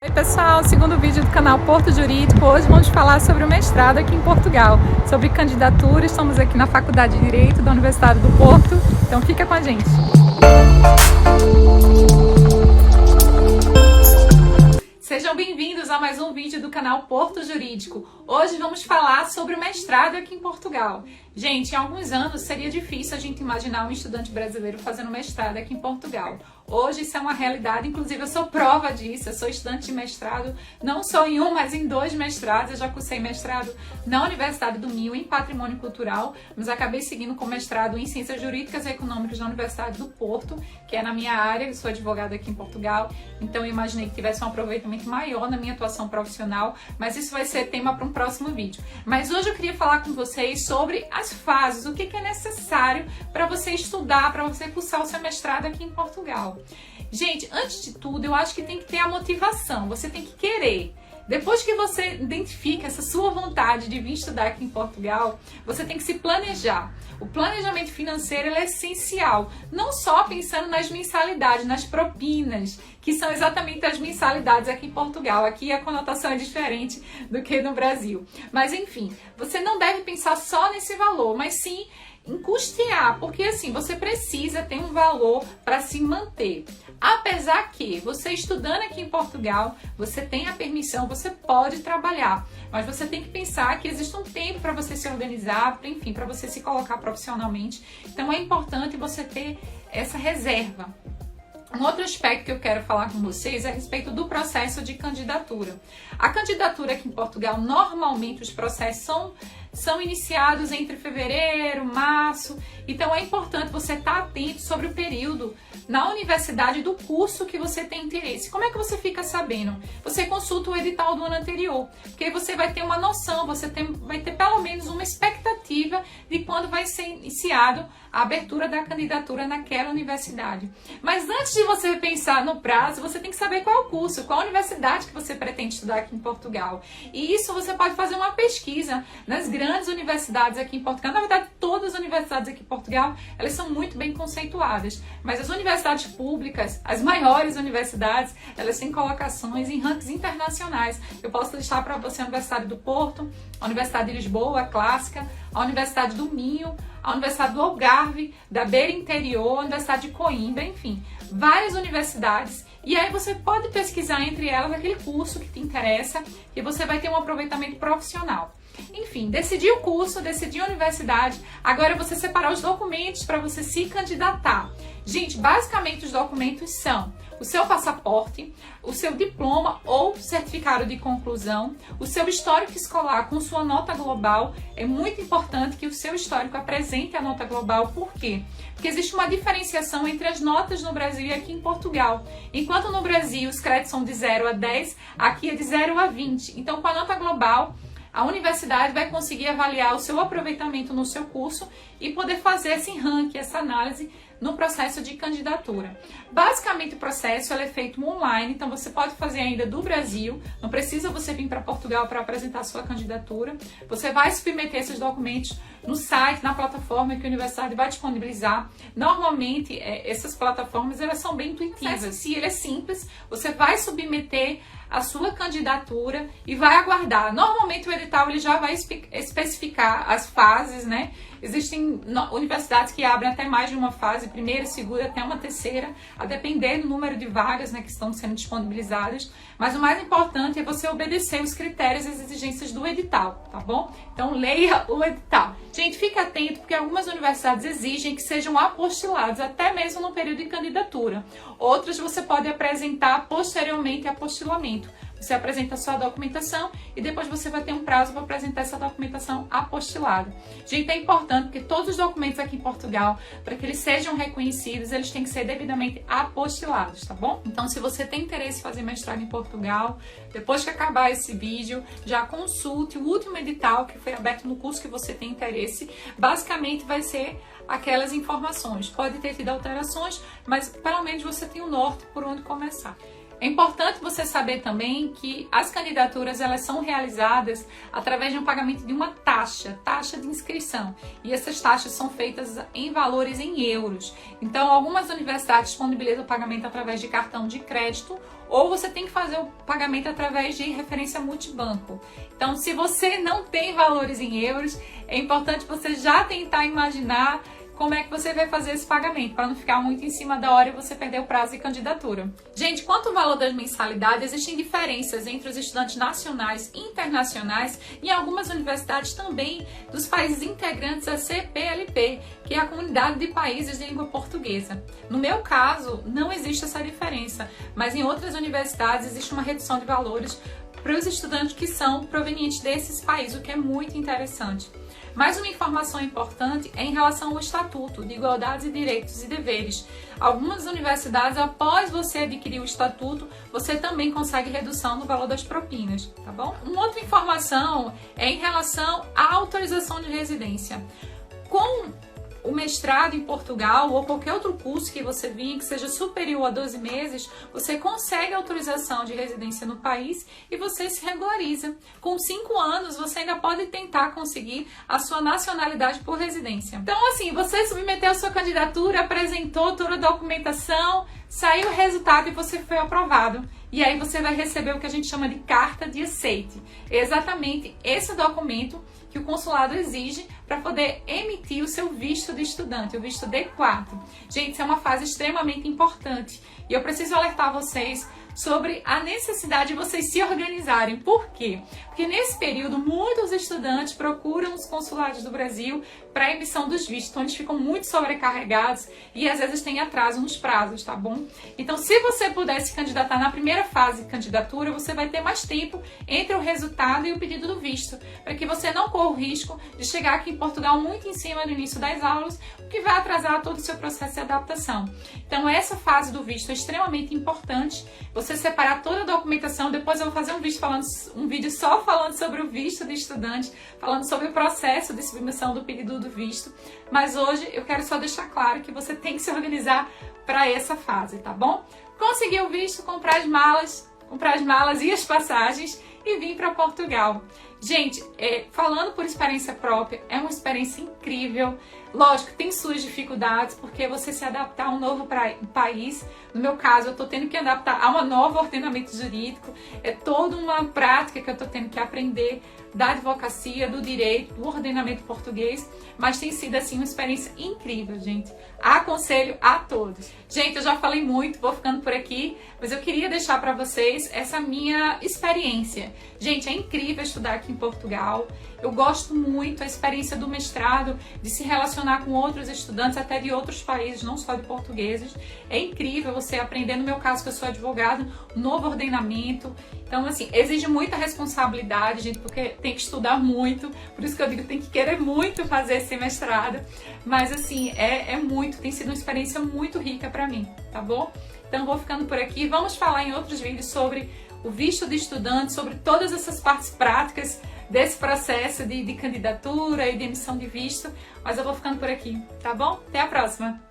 Oi pessoal, segundo vídeo do canal Porto Jurídico. Hoje vamos falar sobre o mestrado aqui em Portugal, sobre candidatura. Estamos aqui na Faculdade de Direito da Universidade do Porto, então fica com a gente. Sejam bem-vindos a mais um vídeo do canal Porto Jurídico. Hoje vamos falar sobre o mestrado aqui em Portugal. Gente, em alguns anos seria difícil a gente imaginar um estudante brasileiro fazendo mestrado aqui em Portugal. Hoje isso é uma realidade, inclusive eu sou prova disso, eu sou estudante de mestrado, não só em um, mas em 2 mestrados. Eu já cursei mestrado na Universidade do Minho, em Patrimônio Cultural, mas acabei seguindo com mestrado em Ciências Jurídicas e Econômicas na Universidade do Porto, que é na minha área. Eu sou advogada aqui em Portugal, então eu imaginei que tivesse um aproveitamento maior na minha atuação profissional, mas isso vai ser tema para um próximo vídeo. Mas hoje eu queria falar com vocês sobre as fases, o que é necessário para você estudar, para você cursar o seu mestrado aqui em Portugal. Gente, antes de tudo, eu acho que tem que ter a motivação, você tem que querer. Depois que você identifica essa sua vontade de vir estudar aqui em Portugal, você tem que se planejar. O planejamento financeiro ele é essencial, não só pensando nas mensalidades, nas propinas, que são exatamente as mensalidades aqui em Portugal. Aqui a conotação é diferente do que no Brasil. Mas enfim, você não deve pensar só nesse valor, mas sim em custear, porque assim, você precisa ter um valor para se manter. Apesar que você estudando aqui em Portugal, você tem a permissão, você pode trabalhar, mas você tem que pensar que existe um tempo para você se organizar, enfim, para você se colocar profissionalmente. Então é importante você ter essa reserva. Um outro aspecto que eu quero falar com vocês é a respeito do processo de candidatura. A candidatura aqui em Portugal, normalmente os processos são iniciados entre fevereiro, março, então é importante você estar atento sobre o período na universidade do curso que você tem interesse. Como é que você fica sabendo? Você consulta o edital do ano anterior, porque aí você vai ter uma noção, vai ter pelo menos uma expectativa de quando vai ser iniciado a abertura da candidatura naquela universidade. Mas antes de você pensar no prazo, você tem que saber qual é o curso, qual a universidade que você pretende estudar aqui em Portugal. E isso você pode fazer uma pesquisa nas grandes universidades aqui em Portugal. Na verdade, todas as universidades aqui em Portugal, elas são muito bem conceituadas. Mas as universidades públicas, as maiores universidades, elas têm colocações em rankings internacionais. Eu posso listar para você a Universidade do Porto, a Universidade de Lisboa, a Clássica, a Universidade do Minho, a Universidade do Algarve, da Beira Interior, a Universidade de Coimbra, enfim, várias universidades. E aí você pode pesquisar entre elas aquele curso que te interessa e você vai ter um aproveitamento profissional. Enfim, decidir o curso, decidir a universidade, agora você separar os documentos para você se candidatar. Gente, basicamente os documentos são o seu passaporte, o seu diploma ou certificado de conclusão, o seu histórico escolar com sua nota global. É muito importante que o seu histórico apresente a nota global. Por quê? Porque existe uma diferenciação entre as notas no Brasil e aqui em Portugal. Enquanto no Brasil os créditos são de 0 a 10, aqui é de 0 a 20. Então, com a nota global, a universidade vai conseguir avaliar o seu aproveitamento no seu curso e poder fazer esse ranking, essa análise no processo de candidatura. Basicamente o processo é feito online, então você pode fazer ainda do Brasil, não precisa você vir para Portugal para apresentar a sua candidatura. Você vai submeter esses documentos no site, na plataforma que a universidade vai disponibilizar. Normalmente essas plataformas elas são bem intuitivas, se ele é simples, você vai submeter a sua candidatura e vai aguardar. Normalmente o edital ele já vai especificar as fases, né? Existem universidades que abrem até mais de uma fase, primeira, segunda, até uma terceira, a depender do número de vagas, né, que estão sendo disponibilizadas. Mas o mais importante é você obedecer os critérios e as exigências do edital, tá bom? Então leia o edital. Gente, fique atento porque algumas universidades exigem que sejam apostilados, até mesmo no período de candidatura. Outras você pode apresentar posteriormente apostilamento. Você apresenta a sua documentação e depois você vai ter um prazo para apresentar essa documentação apostilada. Gente, é importante porque todos os documentos aqui em Portugal, para que eles sejam reconhecidos, eles têm que ser devidamente apostilados, tá bom? Então, se você tem interesse em fazer mestrado em Portugal, depois que acabar esse vídeo, já consulte o último edital que foi aberto no curso que você tem interesse. Basicamente, vai ser aquelas informações. Pode ter tido alterações, mas pelo menos você tem o norte por onde começar. É importante você saber também que as candidaturas elas são realizadas através de um pagamento de uma taxa de inscrição. E essas taxas são feitas em valores em euros. Então, algumas universidades disponibilizam o pagamento através de cartão de crédito ou você tem que fazer o pagamento através de referência multibanco. Então, se você não tem valores em euros, é importante você já tentar imaginar como é que você vai fazer esse pagamento, para não ficar muito em cima da hora e você perder o prazo de candidatura. Gente, quanto ao valor das mensalidades, existem diferenças entre os estudantes nacionais e internacionais e em algumas universidades também dos países integrantes da CPLP, que é a Comunidade de Países de Língua Portuguesa. No meu caso, não existe essa diferença, mas em outras universidades existe uma redução de valores para os estudantes que são provenientes desses países, o que é muito interessante. Mais uma informação importante é em relação ao Estatuto de Igualdades e Direitos e Deveres. Algumas universidades, após você adquirir o Estatuto, você também consegue redução no valor das propinas, tá bom? Uma outra informação é em relação à autorização de residência. Com o mestrado em Portugal ou qualquer outro curso que você vinha que seja superior a 12 meses, você consegue autorização de residência no país e você se regulariza. Com 5 anos, você ainda pode tentar conseguir a sua nacionalidade por residência. Então, assim, você submeteu a sua candidatura, apresentou toda a documentação, saiu o resultado e você foi aprovado. E aí você vai receber o que a gente chama de carta de aceite. Exatamente esse documento que o consulado exige para poder emitir o seu visto de estudante, o visto D4. Gente, isso é uma fase extremamente importante e eu preciso alertar vocês sobre a necessidade de vocês se organizarem. Por quê? Porque nesse período muitos estudantes procuram os consulados do Brasil para a emissão dos vistos, então eles ficam muito sobrecarregados e às vezes tem atraso nos prazos, tá bom? Então, se você puder se candidatar na primeira fase de candidatura, você vai ter mais tempo entre o resultado e o pedido do visto, para que você não corra o risco de chegar aqui em Portugal muito em cima do início das aulas, o que vai atrasar todo o seu processo de adaptação. Então, essa fase do visto é extremamente importante. Você separar toda a documentação, depois eu vou fazer um vídeo só falando sobre o visto de estudante, falando sobre o processo de submissão do pedido do visto, mas hoje eu quero só deixar claro que você tem que se organizar para essa fase, tá bom? Conseguir o visto, comprar as malas e as passagens e vir para Portugal. Gente, falando por experiência própria, é uma experiência incrível. Lógico, tem suas dificuldades, porque você se adaptar a um novo país, no meu caso, eu estou tendo que adaptar a um novo ordenamento jurídico, é toda uma prática que eu estou tendo que aprender da advocacia, do direito, do ordenamento português, mas tem sido, assim, uma experiência incrível, gente. Aconselho a todos. Gente, eu já falei muito, vou ficando por aqui, mas eu queria deixar para vocês essa minha experiência. Gente, é incrível estudar aqui em Portugal. Eu gosto muito da experiência do mestrado, de se relacionar com outros estudantes, até de outros países, não só de portugueses. É incrível você aprender, no meu caso, que eu sou advogada, um novo ordenamento. Então, assim, exige muita responsabilidade, gente, porque tem que estudar muito. Por isso que eu digo, tem que querer muito fazer esse mestrado. Mas, assim, tem sido uma experiência muito rica para mim, tá bom? Então, vou ficando por aqui. Vamos falar em outros vídeos sobre o visto de estudante, sobre todas essas partes práticas desse processo de candidatura e de emissão de visto, mas eu vou ficando por aqui, tá bom? Até a próxima!